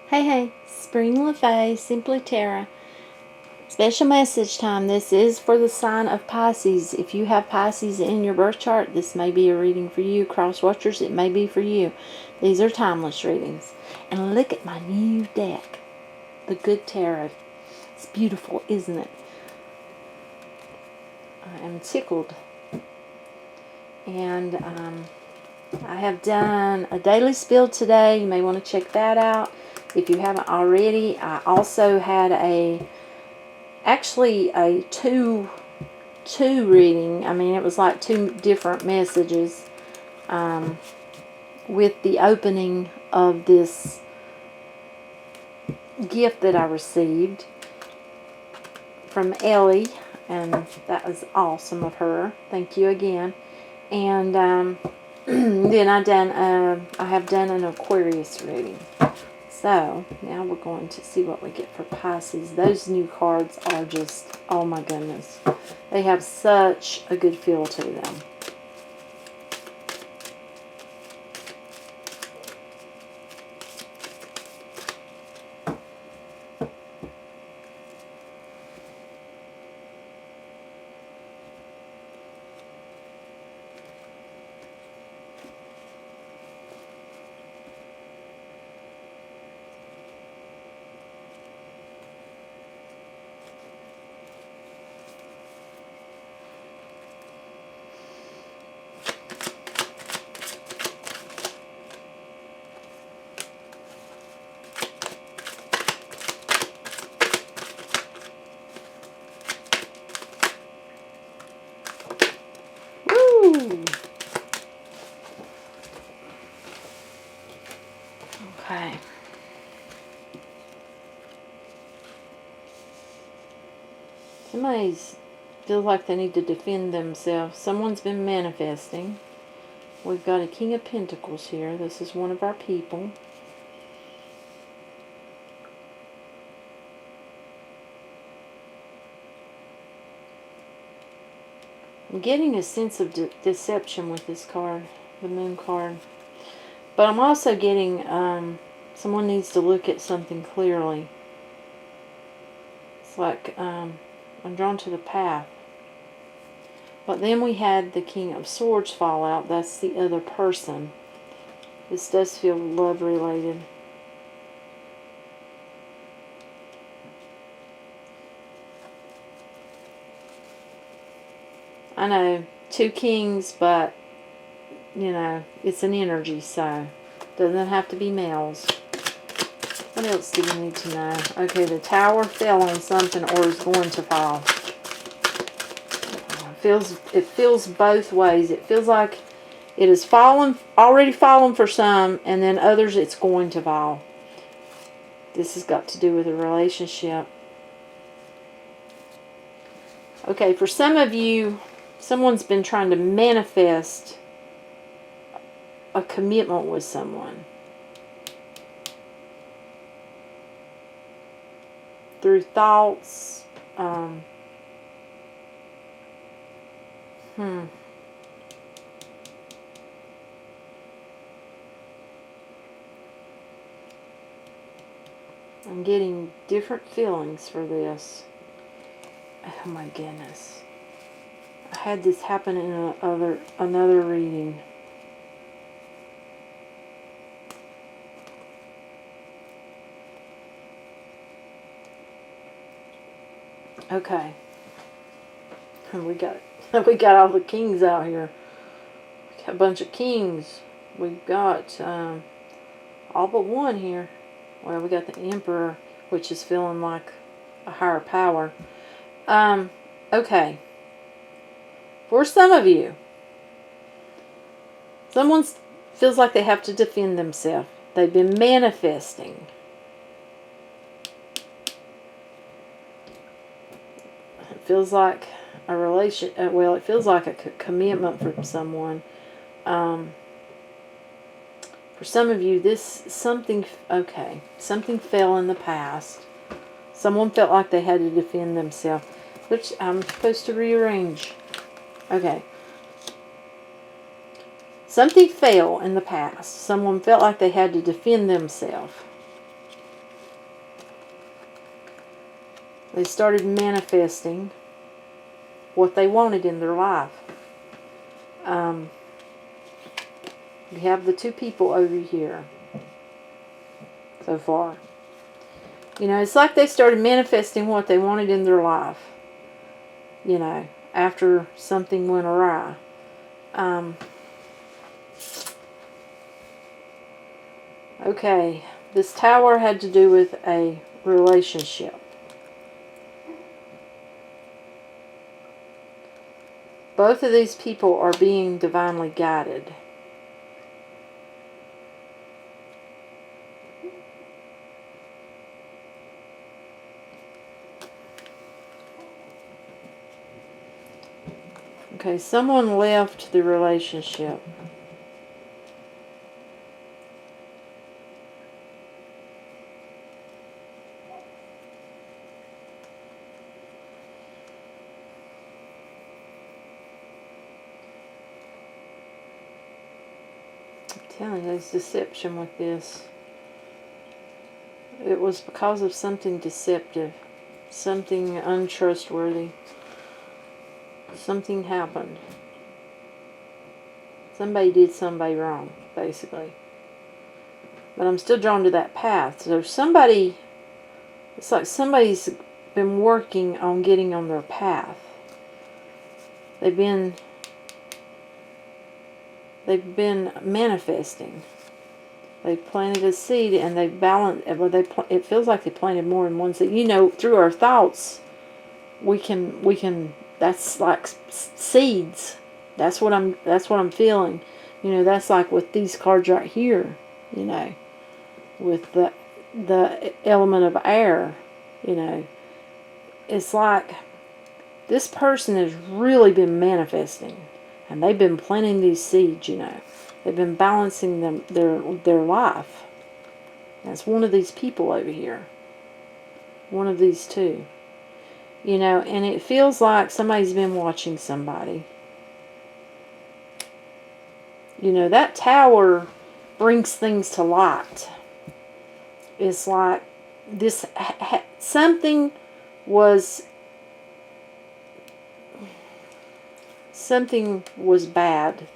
Hey, Spring LaFay, Simply Tara. Special message time. This is for the sign of Pisces. If you have Pisces in your birth chart, this may be a reading for you. Cross watchers, it may be for you. These are timeless readings. And look at my new deck, the Good Tarot. It's beautiful, isn't it? I am tickled. And I have done a daily spill today. You may want to check that out if you haven't already. I also had actually a two reading. I mean, it was like two different messages with the opening of this gift that I received from Ellie, and that was awesome of her. Thank you again. And then I have done an Aquarius reading. So now we're going to see what we get for Pisces. Those new cards are just, oh my goodness, they have such a good feel to them. Okay. Somebody feels like they need to defend themselves. Someone's been manifesting. We've got a King of Pentacles here. This is one of our people. I'm getting a sense of deception with this card, the Moon card. But I'm also getting someone needs to look at something clearly. It's like I'm drawn to the path. But then we had the King of Swords fall out. That's the other person. This does feel love related. I know, two kings, but you know, it's an energy, so doesn't have to be males. What else do we need to know? Okay, the tower fell on something or is going to fall. It feels both ways. It feels like it has already fallen for some, and then others it's going to fall. This has got to do with a relationship. Okay, for some of you, someone's been trying to manifest a commitment with someone through thoughts. I'm getting different feelings for this. Oh my goodness. I had this happen in another reading. Okay. And we got all the kings out here. We got a bunch of kings. We've got all but one here. Well, we got the Emperor, which is feeling like a higher power. Okay. For some of you, someone feels like they have to defend themselves. They've been manifesting. It feels like a relation. Well, it feels like a commitment from someone. For some of you, something fell in the past. Someone felt like they had to defend themselves, which I'm supposed to rearrange. Okay. Something fell in the past. Someone felt like they had to defend themselves. They started manifesting what they wanted in their life. We have the two people over here so far. You know, it's like they started manifesting what they wanted in their life. You know, after something went awry. Okay, this Tower had to do with a relationship. Both of these people are being divinely guided. Okay, someone left the relationship. I'm telling you, there's deception with this. It was because of something deceptive, something untrustworthy. Something happened. Somebody did somebody wrong, basically. But I'm still drawn to that path. So somebody, it's like somebody's been working on getting on their path. They've been manifesting. They planted a seed and they balanced. It feels like they planted more than one seed. You know, through our thoughts, we can. That's like seeds. That's what I'm feeling. You know, that's like with these cards right here. You know, with the element of air. You know, it's like this person has really been manifesting, and they've been planting these seeds. You know, they've been balancing their life. That's one of these people over here. One of these two. You know, and it feels like somebody's been watching somebody. You know, that Tower brings things to light. It's like this, something was bad,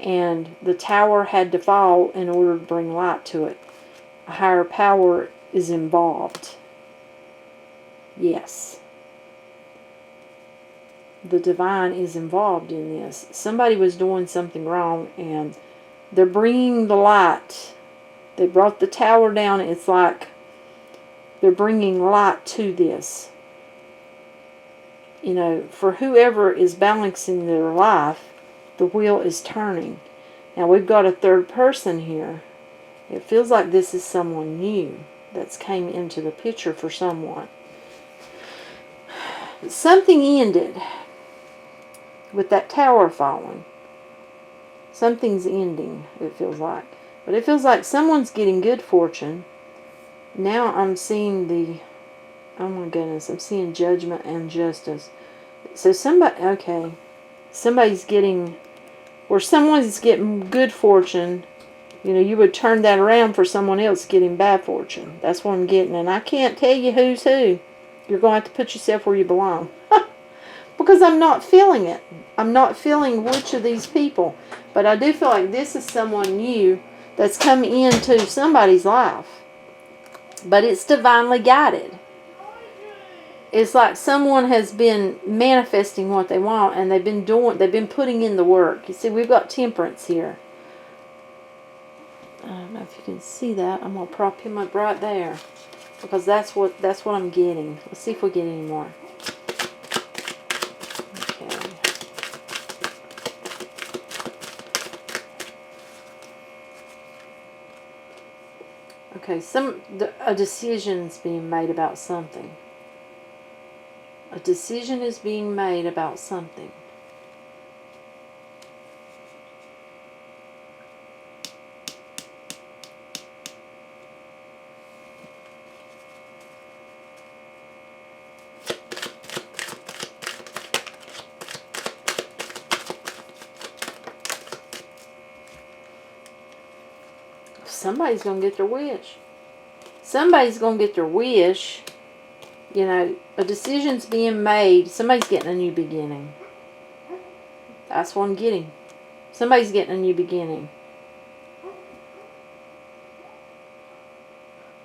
and the Tower had to fall in order to bring light to it. A higher power is involved. Yes. The divine is involved in this. Somebody was doing something wrong, and they're bringing the light. They brought the Tower down. It's like they're bringing light to this. You know, for whoever is balancing their life, the wheel is turning. Now we've got a third person here. It feels like this is someone new that's came into the picture for someone. Something ended with that Tower falling. Something's ending, it feels like. But it feels like someone's getting good fortune. Now I'm seeing oh my goodness, I'm seeing judgment and justice. So somebody's getting, or someone's getting good fortune. You know, you would turn that around for someone else getting bad fortune. That's what I'm getting. And I can't tell you who's who. You're going to have to put yourself where you belong. Because I'm not feeling it. I'm not feeling which of these people. But I do feel like this is someone new that's come into somebody's life. But it's divinely guided. It's like someone has been manifesting what they want, and they've been putting in the work. You see, we've got Temperance here. I don't know if you can see that. I'm going to prop him up right there. Because that's what I'm getting. Let's see if we get any more. Okay, a decision's being made about something. A decision is being made about something. Somebody's going to get their wish. Somebody's going to get their wish. You know, a decision's being made. Somebody's getting a new beginning. That's what I'm getting. Somebody's getting a new beginning.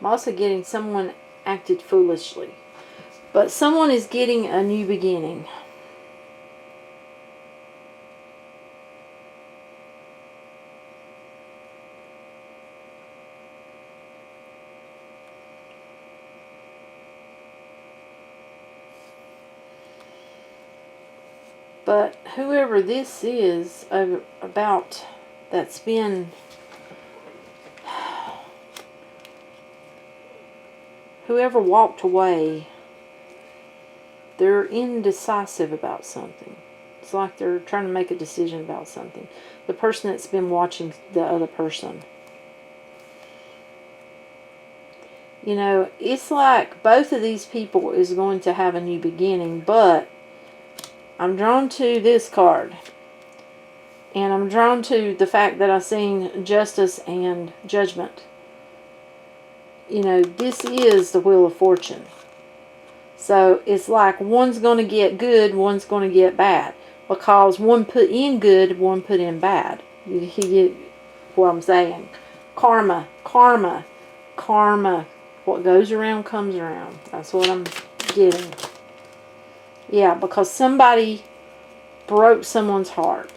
I'm also getting someone acted foolishly. But someone is getting a new beginning. But whoever this is about, that's been, whoever walked away, they're indecisive about something. It's like they're trying to make a decision about something. The person that's been watching the other person. You know, it's like both of these people is going to have a new beginning, but I'm drawn to this card. And I'm drawn to the fact that I've seen justice and judgment. You know, this is the Wheel of Fortune. So it's like one's going to get good, one's going to get bad. Because one put in good, one put in bad. You get what I'm saying. Karma, karma, karma. What goes around comes around. That's what I'm getting. Yeah, because somebody broke someone's heart.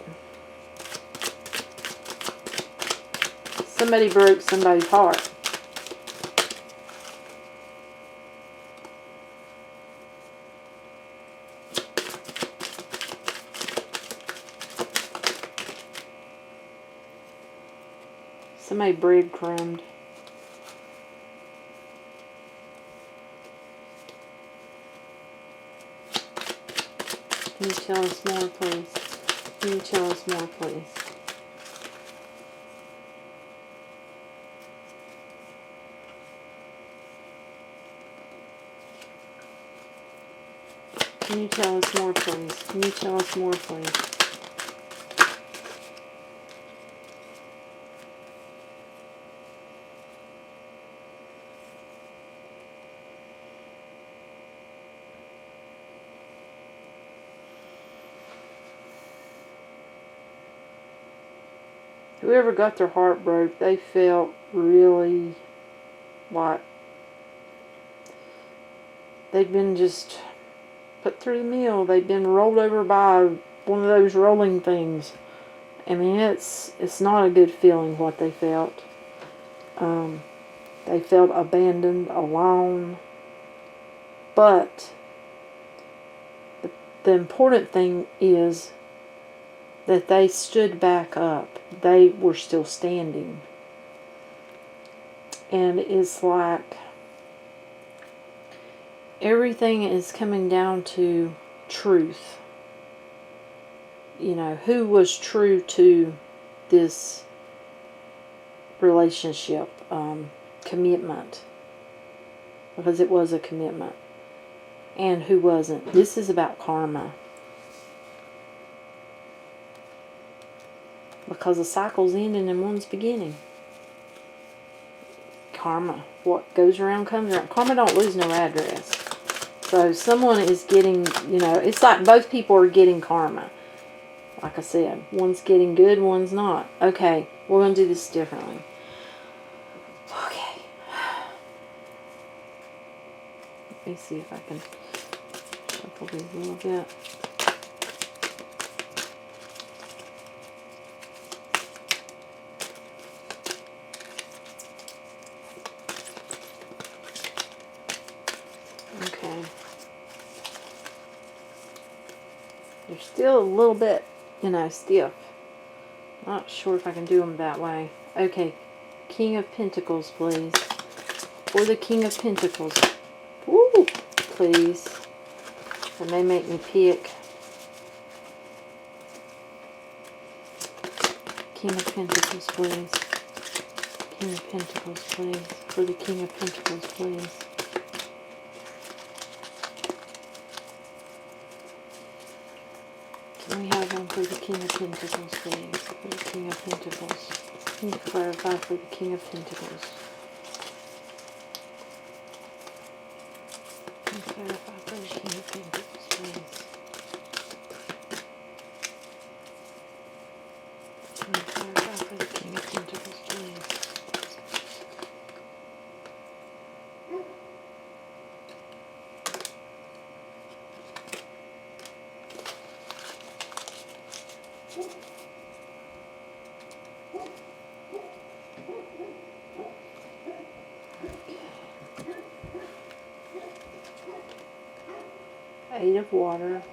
Somebody broke somebody's heart. Somebody breadcrumbed. Can you tell us more, please? Can you tell us more, please? Can you tell us more, please? Can you tell us more, please? Whoever got their heart broke, they felt really like they'd been just put through the mill. They'd been rolled over by one of those rolling things. I mean, it's not a good feeling what they felt. They felt abandoned, alone. But the important thing is that they stood back up. They were still standing. And it's like everything is coming down to truth. You know, who was true to this relationship, commitment. Because it was a commitment. And who wasn't. This is about karma. Because the cycle's ending and one's beginning. Karma. What goes around comes around. Karma don't lose no address. So someone is getting, you know, it's like both people are getting karma. Like I said, one's getting good, one's not. Okay, we're going to do this differently. Okay. Let me see if I can shuffle these a little bit. Okay. They're still a little bit, you know, stiff. Not sure if I can do them that way. Okay. King of Pentacles, please. For the King of Pentacles. Woo! Please. And they make me pick. King of Pentacles, please. King of Pentacles, please. For the King of Pentacles, please. Can we have one for the King of Pentacles, please? For the King of Pentacles. Can you clarify for the King of Pentacles? Clarify for the King of Pentacles, please. Clarify for the King of Pentacles, please. Eight of Water,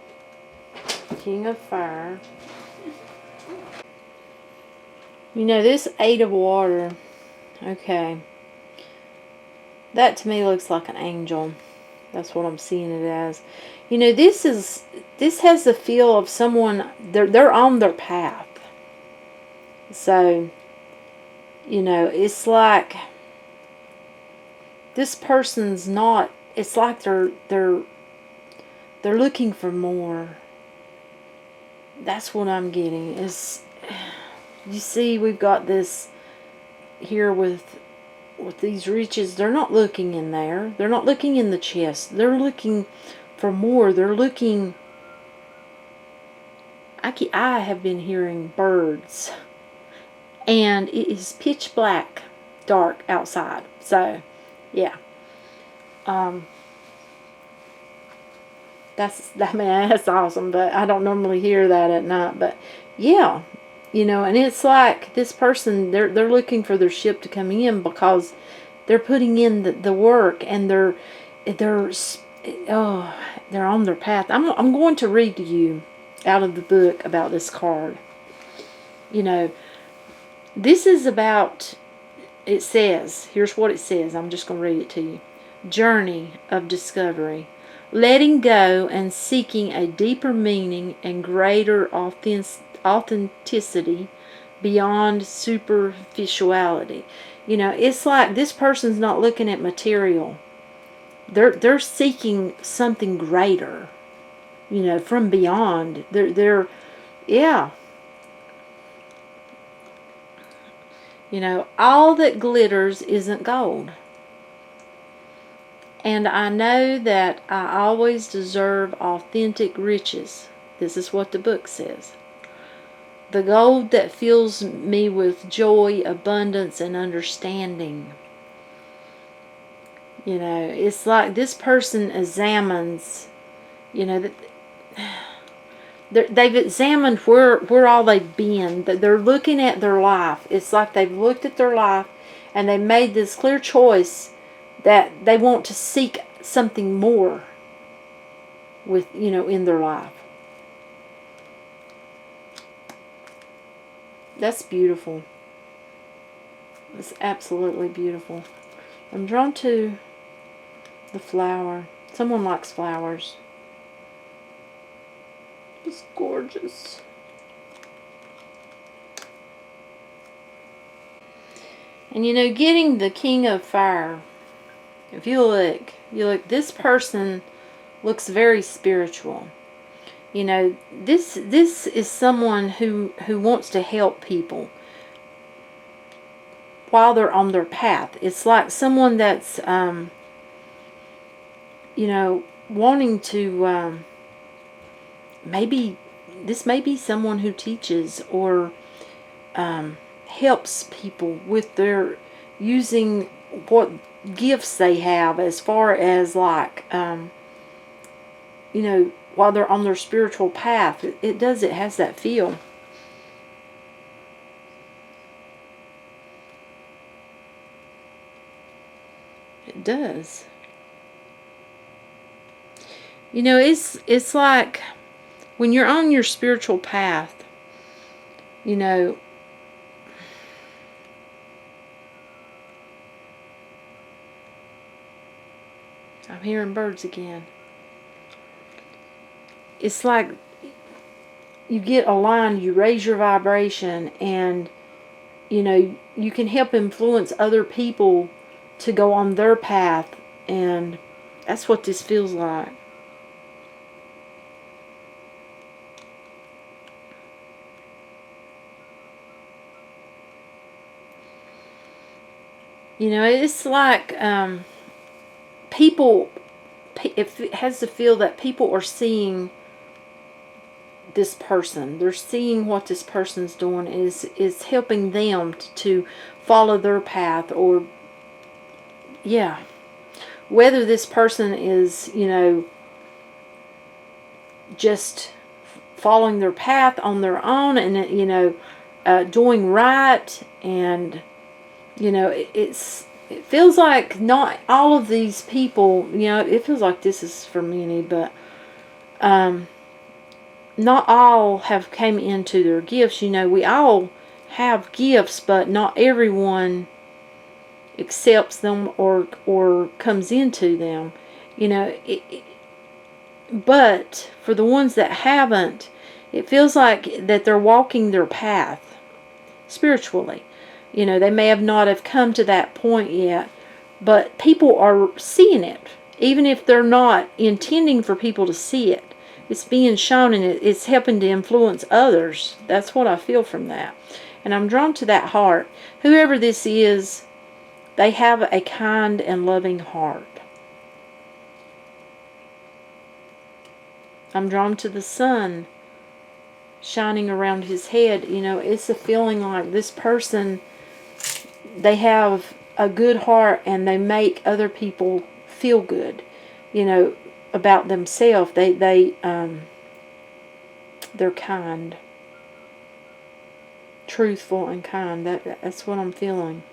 King of Fire. You know, this Eight of Water, okay, that to me looks like an angel. That's what I'm seeing it as. You know, this has the feel of someone, they're on their path. So, you know, it's like this person's not, it's like they're looking for more. That's what I'm getting. Is, you see, we've got this here with these riches. They're not looking in there. They're not looking in the chest. They're looking for more. They're looking. I have been hearing birds, and it is pitch black, dark outside. So, yeah. That's awesome, but I don't normally hear that at night. But yeah, you know, and it's like this person, they're looking for their ship to come in because they're putting in the work, and they're on their path. I'm going to read to you out of the book about this card. You know, this is about, it says, here's what it says. I'm just going to read it to you. Journey of discovery. Letting go and seeking a deeper meaning and greater authenticity beyond superficiality. You know, it's like this person's not looking at material. They're seeking something greater. You know, from beyond. Yeah. You know, all that glitters isn't gold. And I know that I always deserve authentic riches. This is what the book says. The gold that fills me with joy, abundance, and understanding. You know, it's like this person examines, you know, they've examined where all they've been. They're looking at their life. It's like they've looked at their life and they made this clear choice that they want to seek something more with, you know, in their life. That's beautiful. It's absolutely beautiful. I'm drawn to the flower. Someone likes flowers. It's gorgeous. And you know, getting the King of Fire, if you look, this person looks very spiritual. You know, this is someone who wants to help people while they're on their path. It's like someone that's, you know, wanting to, maybe, this may be someone who teaches or helps people with their, using what gifts they have, as far as like, you know, while they're on their spiritual path. It has that feel. It does. You know, it's like when you're on your spiritual path, you know, I'm hearing birds again. It's like you get aligned, you raise your vibration, and, you know, you can help influence other people to go on their path, and that's what this feels like. You know, it's like people it has to feel that people are seeing this person. They're seeing what this person's doing is helping them to follow their path, or yeah, whether this person is, you know, just following their path on their own and, you know, doing right, and, you know, it feels like not all of these people, you know, it feels like this is for many, but not all have came into their gifts. You know, we all have gifts, but not everyone accepts them or comes into them. You know, but for the ones that haven't, it feels like that they're walking their path spiritually. You know, they may have not have come to that point yet, but people are seeing it, even if they're not intending for people to see it. It's being shown, and it's helping to influence others. That's what I feel from that. And I'm drawn to that heart. Whoever this is, they have a kind and loving heart. I'm drawn to the sun shining around his head. You know, it's a feeling like this person, they have a good heart and they make other people feel good, you know, about themselves. They're kind, truthful and kind. That's what I'm feeling.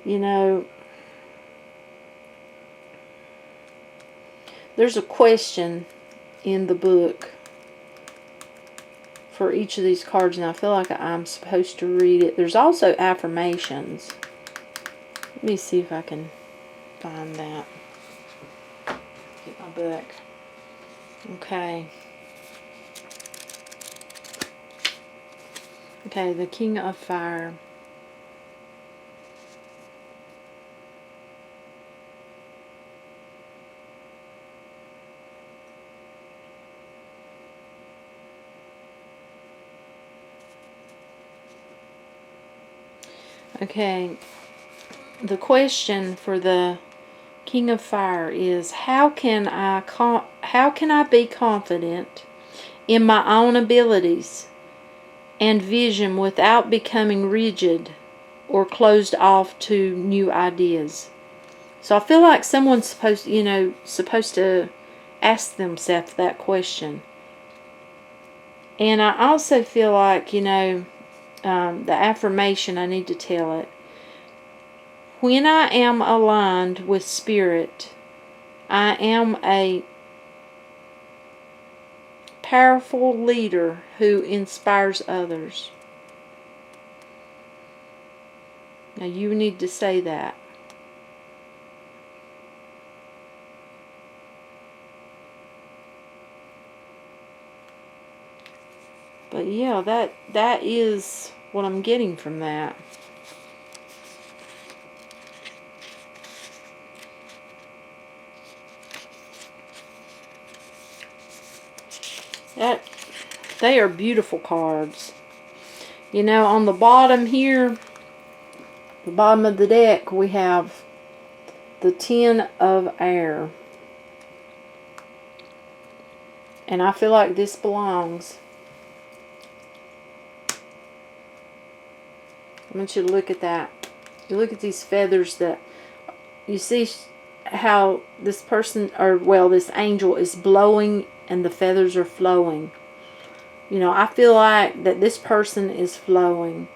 You know, there's a question in the book for each of these cards, and I feel like I'm supposed to read it. There's also affirmations. Let me see if I can find that. Get my book. Okay. Okay, the King of Fire. Okay, the question for the King of Fire is, how can I be confident in my own abilities and vision without becoming rigid or closed off to new ideas? So I feel like someone's supposed to ask themselves that question. And I also feel like, you know, the affirmation, I need to tell it. When I am aligned with Spirit, I am a powerful leader who inspires others. Now you need to say that. But yeah, that is what I'm getting from that. They are beautiful cards. You know, on the bottom here, the bottom of the deck, we have the Ten of Air. And I feel like this belongs. I want you to look at that. You look at these feathers that you see how this person, or well, this angel is blowing and the feathers are flowing. You know, I feel like that this person is flowing,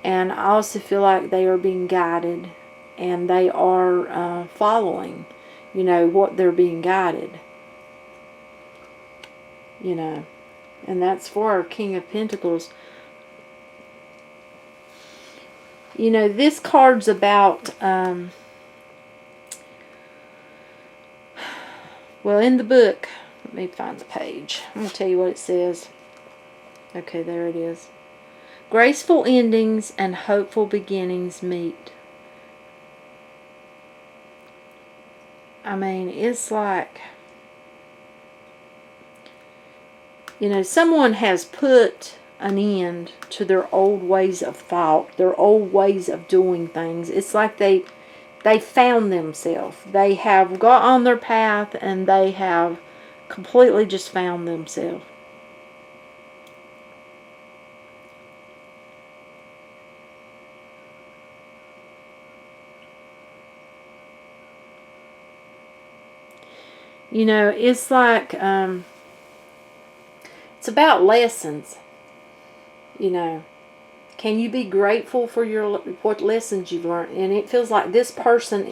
and I also feel like they are being guided, and they are following, you know, what they're being guided. You know, and that's for our King of Pentacles. You know, this card's about, well, in the book, let me find the page. I'm going to tell you what it says. Okay, there it is. Graceful endings and hopeful beginnings meet. I mean, it's like You know, someone has put an end to their old ways of thought, their old ways of doing things. It's like they found themselves. They have got on their path and they have completely just found themselves. You know, it's like, it's about lessons. You know, can you be grateful for what lessons you've learned? And it feels like this person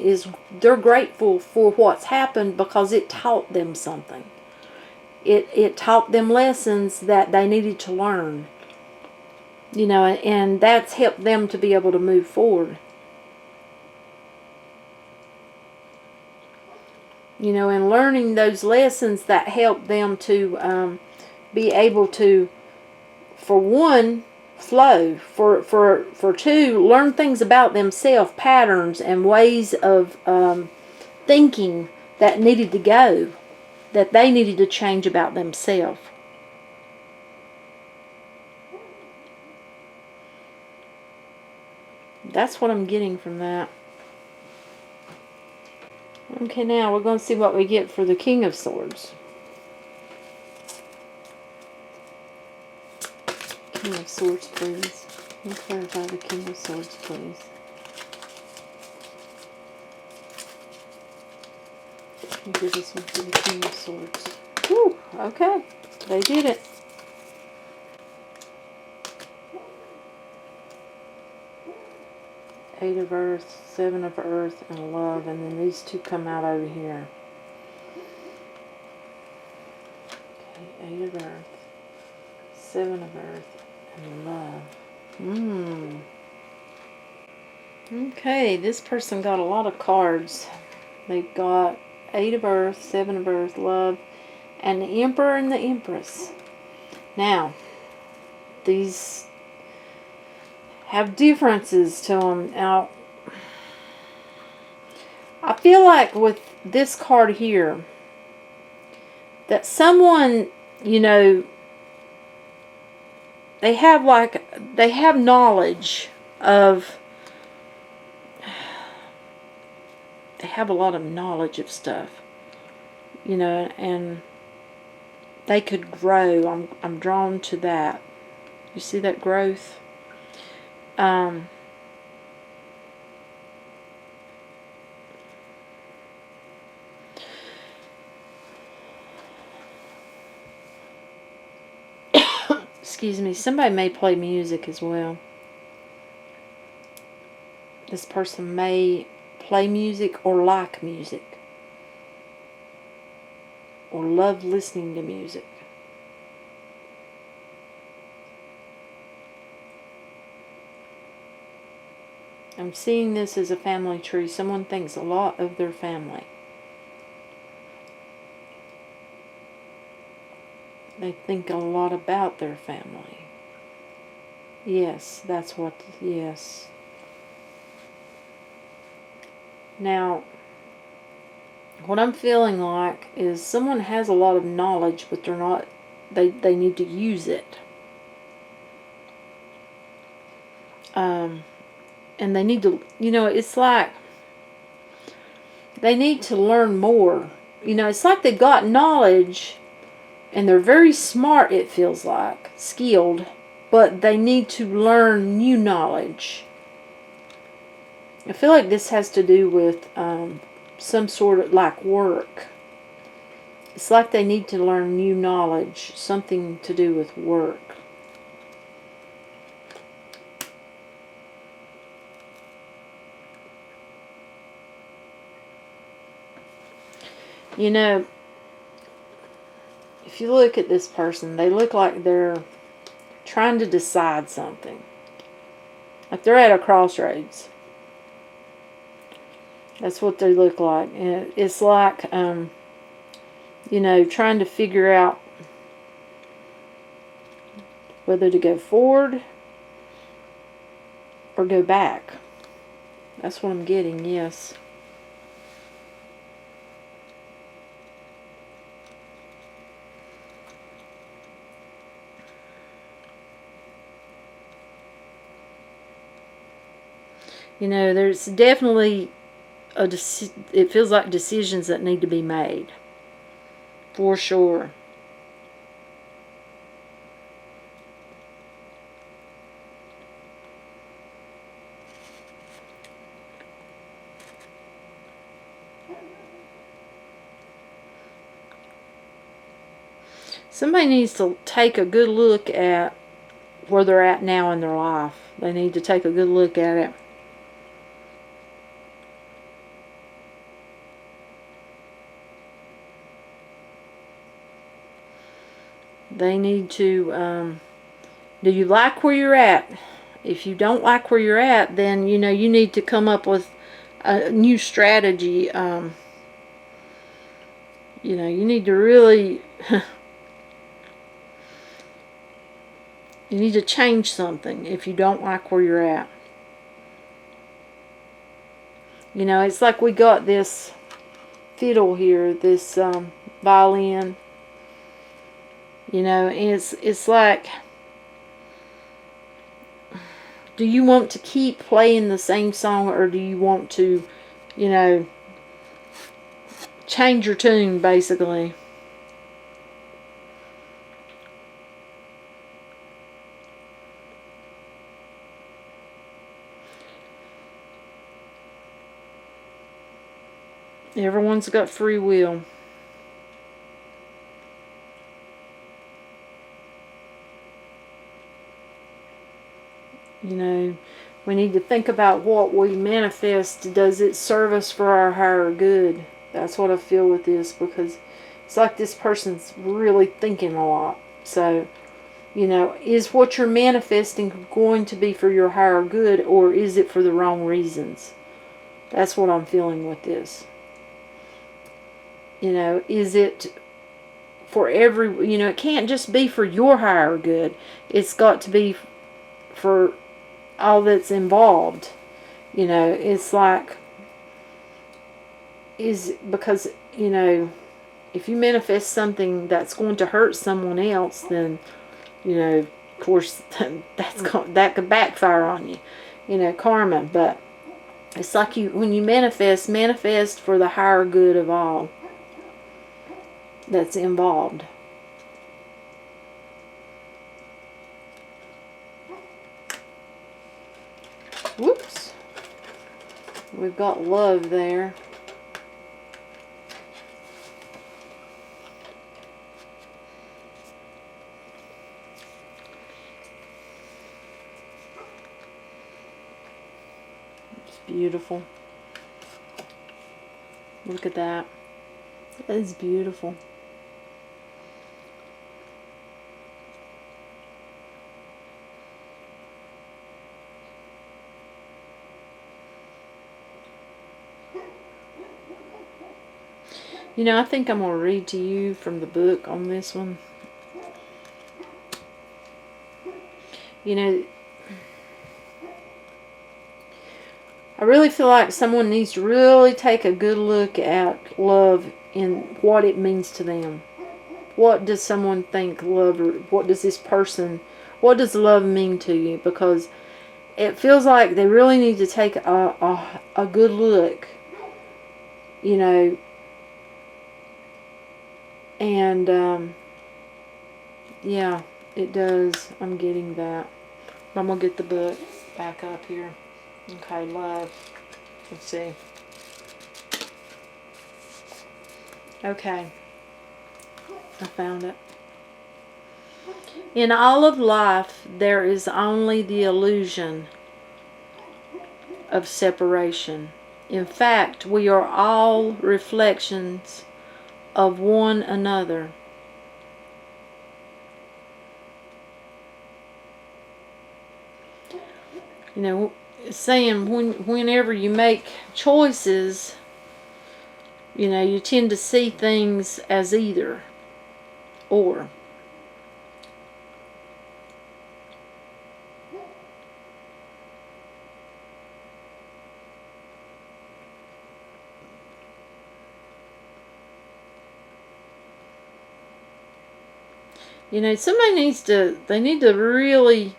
they're grateful for what's happened because it taught them something. It taught them lessons that they needed to learn. You know, and that's helped them to be able to move forward. You know, and learning those lessons that help them to be able to, for one, flow, for two, learn things about themselves, patterns and ways of thinking that needed to go, that they needed to change about themselves. That's what I'm getting from that. Okay, now we're going to see what we get for the King of Swords. King of Swords, please. Can you clarify the King of Swords, please? Can you give us one for the King of Swords? Whew, okay. They did it. Eight of Earth, Seven of Earth, and Love. And then these two come out over here. Okay, Eight of Earth, Seven of Earth, and Love. Okay, this person got a lot of cards. They've got Eight of Earth, Seven of Earth, Love, and the Emperor and the Empress. Now, these have differences to them. Now, I feel like with this card here, that someone, you know, they have knowledge of, they have a lot of knowledge of stuff, you know, and they could grow. I'm drawn to that. You see that growth? Excuse me, somebody may play music as well. This person may play music or like music, or love listening to music. I'm seeing this as a family tree. Someone thinks a lot of their family. They think a lot about their family. Yes, that's what, yes. Now, what I'm feeling like is someone has a lot of knowledge, but they're not, they need to use it. And they need to, you know, it's like they need to learn more. You know, it's like they've got knowledge and they're very smart, it feels like, skilled, but they need to learn new knowledge. I feel like this has to do with some sort of like work. It's like they need to learn new knowledge, something to do with work. You know, if you look at this person, they look like they're trying to decide something. Like they're at a crossroads. That's what they look like. And it's like, you know, trying to figure out whether to go forward or go back. That's what I'm getting, yes. You know, there's definitely it feels like decisions that need to be made. For sure. Somebody needs to take a good look at where they're at now in their life. They need to take a good look at it. They need to, do you like where you're at? If you don't like where you're at, then, you know, you need to come up with a new strategy. You know, you need to really, you need to change something if you don't like where you're at. You know, it's like we got this fiddle here, this violin. You know, and it's like, do you want to keep playing the same song, or do you want to, you know, change your tune, basically? Everyone's got free will. You know, we need to think about what we manifest. Does it serve us for our higher good? That's what I feel with this, because it's like this person's really thinking a lot. So, you know, is what you're manifesting going to be for your higher good, or is it for the wrong reasons? That's what I'm feeling with this. You know, is it for every, you know, it can't just be for your higher good. It's got to be for all that's involved. You know, it's like, because, you know, if you manifest something that's going to hurt someone else, then, you know, of course, that could backfire on you. You know, karma. But it's like when you manifest for the higher good of all that's involved. Whoops. We've got love there. It's beautiful. Look at that. That is beautiful. You know, I think I'm going to read to you from the book on this one. You know, I really feel like someone needs to really take a good look at love and what it means to them. What does someone think love, or what does this person, what does love mean to you? Because it feels like they really need to take a good look, you know. And, yeah, it does. I'm getting that. I'm going to get the book back up here. Okay, love. Let's see. Okay. I found it. In all of life, there is only the illusion of separation. In fact, we are all reflections of one another. You know, saying whenever you make choices, you know, you tend to see things as either or. You know, somebody needs to, really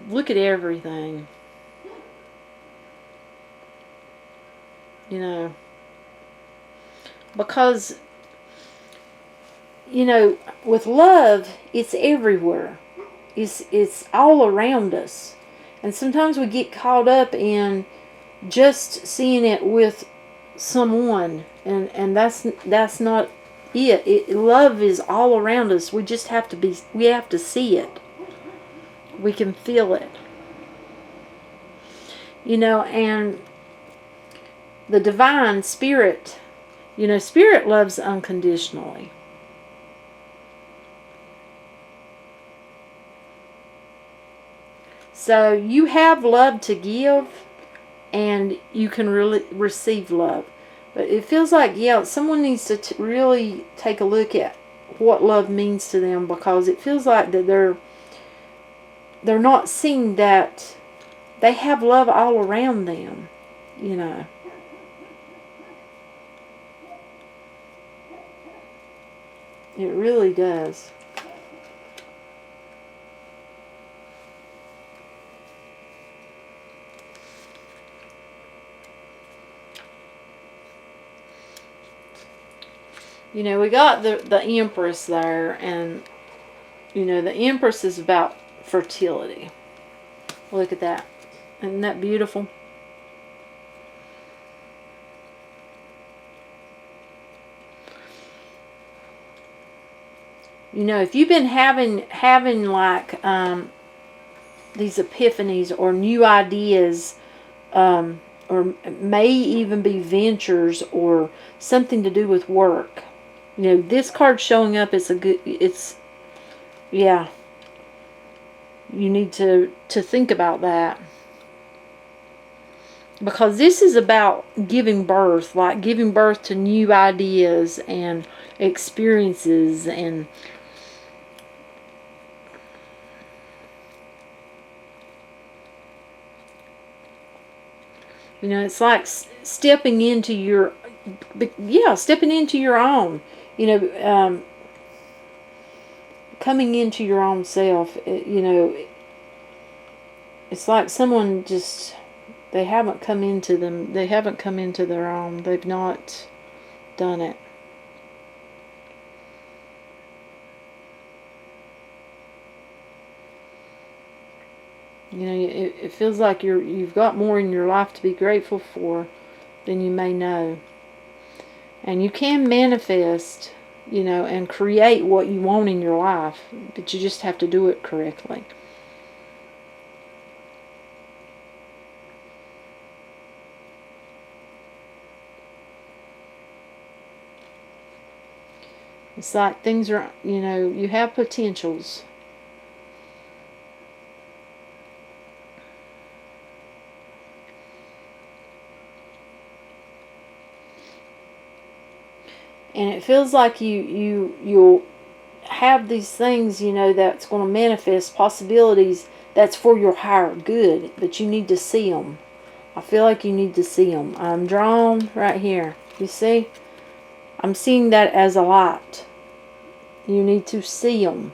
look at everything. you know. Because, you know, with love, it's everywhere. It's all around us. And sometimes we get caught up in just seeing it with someone, and that's not it. Love is all around us. We just have to see it. We can feel it. You know, and the divine spirit, you know, spirit loves unconditionally. So you have love to give, and you can really receive love. But it feels like, yeah, someone needs to really take a look at what love means to them, because it feels like that they're not seeing that they have love all around them, you know. It really does. You know, we got the Empress there, and, you know, the Empress is about fertility. Look at that. Isn't that beautiful? You know, if you've been having like these epiphanies or new ideas, or may even be ventures or something to do with work. You know, this card showing up is yeah. You need to think about that. Because this is about giving birth, like giving birth to new ideas and experiences, and you know, it's like stepping into your own, you know, coming into your own self. You know, it's like someone just, they haven't come into their own. They've not done it. You know, it feels like you've got more in your life to be grateful for than you may know. And you can manifest, you know, and create what you want in your life, but you just have to do it correctly. It's like things are, you know, you have potentials. And it feels like you'll have these things, you know, that's going to manifest possibilities that's for your higher good, but you need to see them. I feel like you need to see them. I'm drawn right here. You see? I'm seeing that as a light. You need to see them.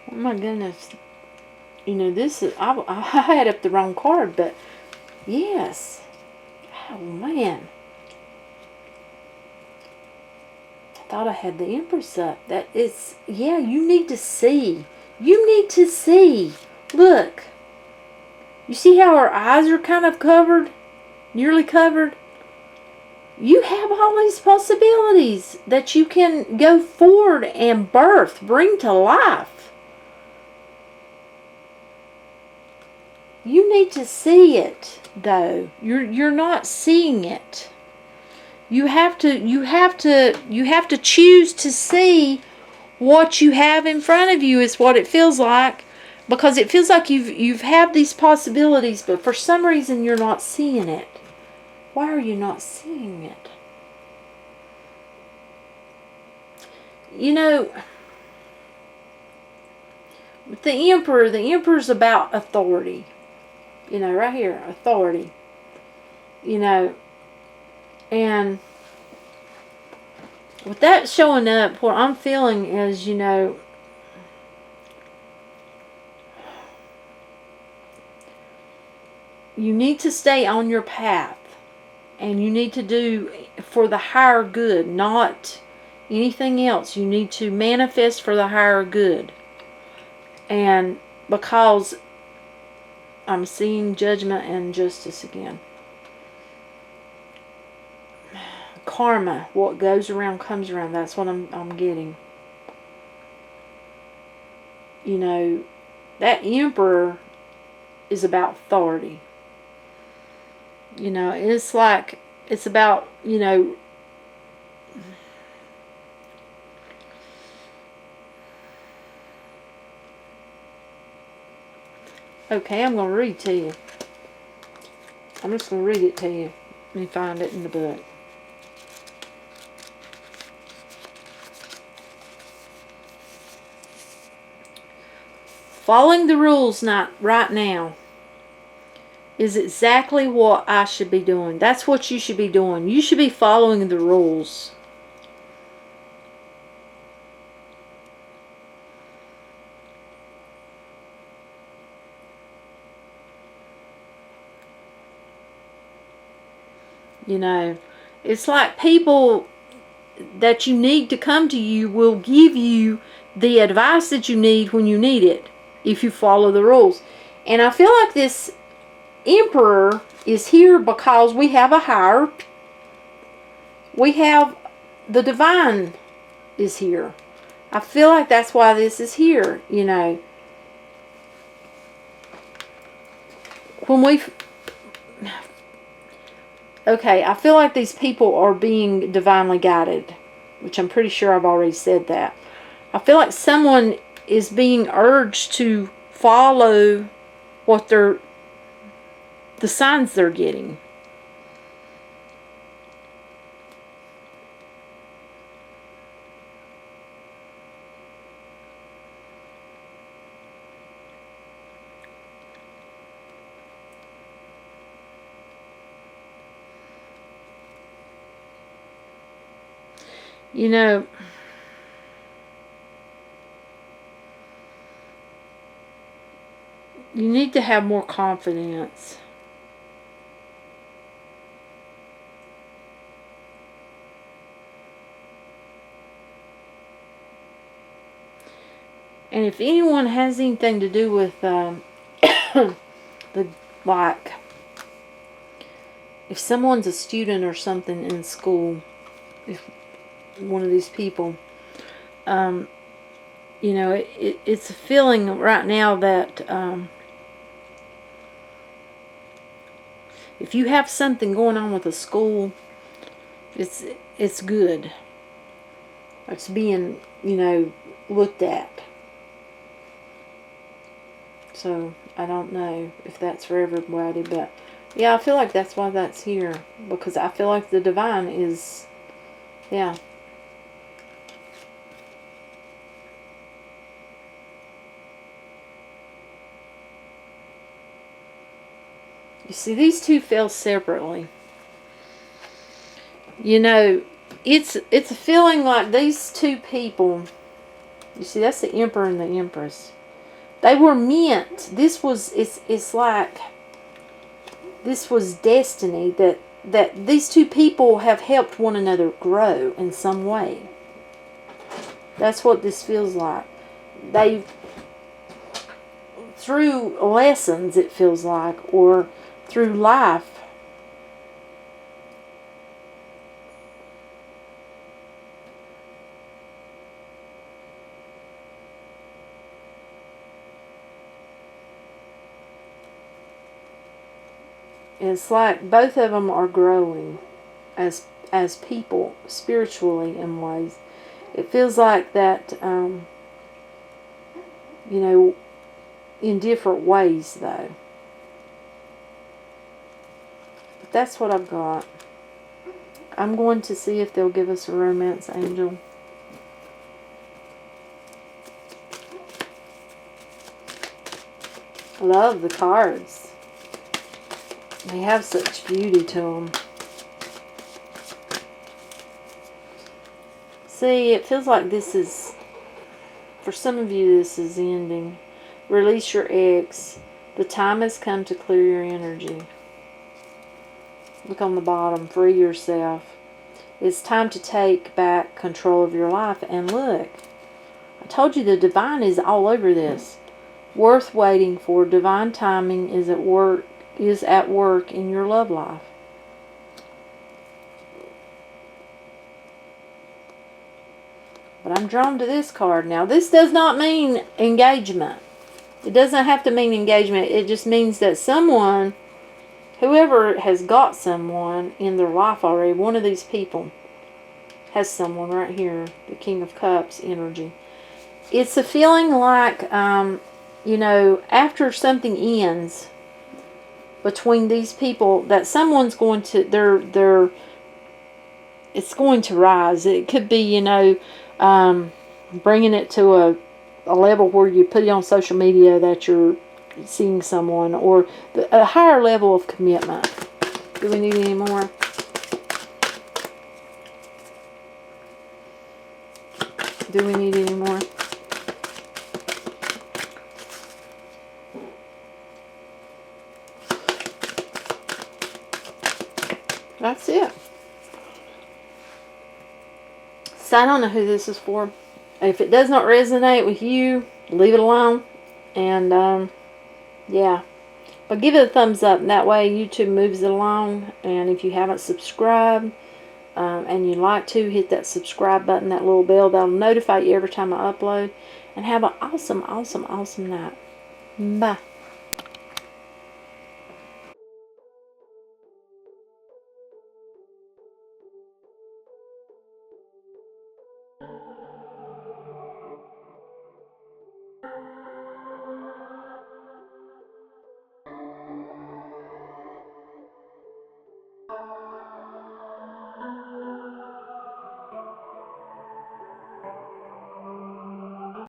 Oh my goodness. You know, this is, I had up the wrong card, but yes. Oh man. I thought I had the Empress up. That is, yeah, you need to see. You need to see. Look. You see how her eyes are kind of covered? Nearly covered? You have all these possibilities that you can go forward and birth, bring to life. You need to see it, though. You're not seeing it. You have to choose to see what you have in front of you, is what it feels like. Because it feels like you've had these possibilities, but for some reason you're not seeing it. Why are you not seeing it? You know, the Emperor's about authority. You know, right here, authority. you know, and with that showing up, what I'm feeling is, you know, you need to stay on your path, and you need to do for the higher good, not anything else. You need to manifest for the higher good. And because I'm seeing judgment and justice again. Karma, what goes around comes around. That's what I'm getting. You know, that Emperor is about authority. You know, it's like, it's about, you know, okay, I'm going to read to you. I'm just going to read it to you. Let me find it in the book. Following the rules right now is exactly what I should be doing. That's what you should be doing. You should be following the rules. You know, it's like people that you need to come to you will give you the advice that you need when you need it, if you follow the rules. And I feel like this Emperor is here because we have a higher, we have the divine is here. I feel like that's why this is here, you know. When we, okay, I feel like these people are being divinely guided, which I'm pretty sure I've already said that. I feel like someone is being urged to follow what they're, the signs they're getting. You know, you need to have more confidence. And if anyone has anything to do with the, like, if someone's a student or something in school, if one of these people, you know, it's a feeling right now that if you have something going on with a school, it's good. It's being, you know, looked at. So I don't know if that's for everybody, but yeah, I feel like that's why that's here, because I feel like the divine is, yeah. You see, these two fell separately. You know, it's a feeling like these two people, you see, that's the Emperor and the Empress. They were meant, this was, it's like, this was destiny, that these two people have helped one another grow in some way. That's what this feels like. They've, through lessons, it feels like, or through life, it's like both of them are growing as people, spiritually in ways. It feels like that, you know, in different ways though. But that's what I've got. I'm going to see if they'll give us a romance angel. I love the cards. They have such beauty to them. See, it feels like this is, for some of you, this is ending. Release your eggs. The time has come to clear your energy. Look on the bottom. Free yourself. It's time to take back control of your life. And look, I told you the divine is all over this. Worth waiting for. Divine timing is at work in your love life. But I'm drawn to this card now. This does not mean engagement. It doesn't have to mean engagement. It just means that someone, whoever has got someone in their life already, one of these people has someone right here, the King of Cups energy. It's a feeling like, you know, after something ends between these people, that someone's going to, it's going to rise. It could be, you know, bringing it to a level where you put it on social media that you're seeing someone, or a higher level of commitment. Do we need any more? Do we need any more? That's it. So I don't know who this is for. If it does not resonate with you, leave it alone. And yeah, but give it a thumbs up, and that way YouTube moves it along. And if you haven't subscribed and you'd like to, hit that subscribe button, that little bell. That'll notify you every time I upload. And have an awesome, awesome, awesome night. Bye.